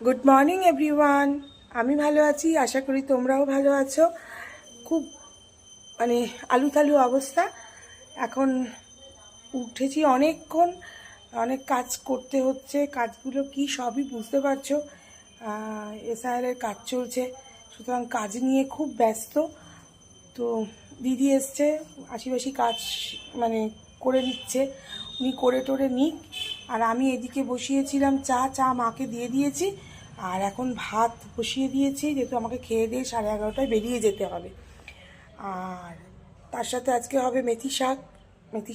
Good morning everyone. আমি ভালো আছি, আশা করি তোমরাও ভালো আছো। খুব আলু থালু অবস্থা। এখন উঠেছি অনেকক্ষণ, অনেক কাজ করতে হচ্ছে। কাজগুলো কি সবই বুঝতে পারছো, এসআইআরের কাজ চলছে, সুতরাং কাজ নিয়ে খুব ব্যস্ত। তো দিদি এসছে, আশিবাসি কাজ করে নিচ্ছে। উনি করে টোরে নিক, আর আমি এদিকে বসিয়েছিলাম চা মাকে দিয়ে দিয়েছি। আর এখন ভাত বসিয়ে দিয়েছি, যেহেতু আমাকে খেয়ে দিয়ে 11:30টায় বেরিয়ে যেতে হবে। আর তার সাথে আজকে হবে মেথি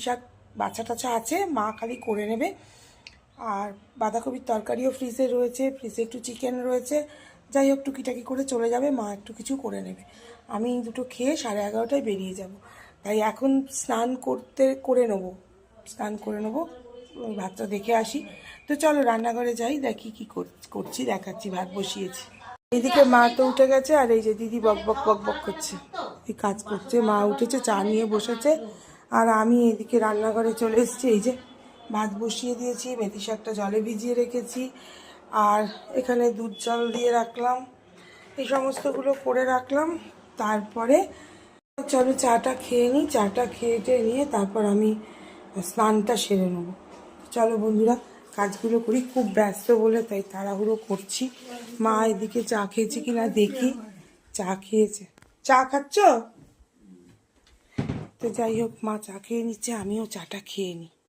শাক বাছা টাছা আছে, মা খালি করে নেবে। আর বাঁধাকপির তরকারিও ফ্রিজে রয়েছে, ফ্রিজে একটু চিকেন রয়েছে। যাই হোক, টুকিটাকি করে চলে যাবে, মা একটু কিছু করে নেবে। আমি দুটো খেয়ে 11:30টায় বেরিয়ে যাব। তাই এখন স্নান করে নেবো, ওই ভাতটা দেখে আসি। তো চলো রান্নাঘরে যাই, দেখি কি করছি, দেখাচ্ছি। ভাত বসিয়েছি, এদিকে মা তো উঠে গেছে, আর এই যে দিদি বক বক বক বক করছে, এই কাজ করছে। মা উঠেছে, চা নিয়ে বসেছে, আর আমি এদিকে রান্নাঘরে চলে এসেছি। এই যে ভাত বসিয়ে দিয়েছি, মেথি শাকটা জলে ভিজিয়ে রেখেছি, আর এখানে দুধ জল দিয়ে রাখলাম, এই সমস্তগুলো করে রাখলাম। তারপরে চলো চাটা খেয়ে নিই, চাটা খেয়ে নিয়ে তারপর আমি স্নানটা সেরে নেবো। চলো বন্ধুরা, কাজগুলো করি, খুব ব্যস্ত বলে তাই তাড়াহুড়ো করছি। মা এদিকে চা খেয়েছে কিনা দেখি। চা খেয়েছে। চা খাচ্ছ? তো যাই হোক, মা চা খেয়ে নিচ্ছে, আমিও চাটা খেয়ে নিই।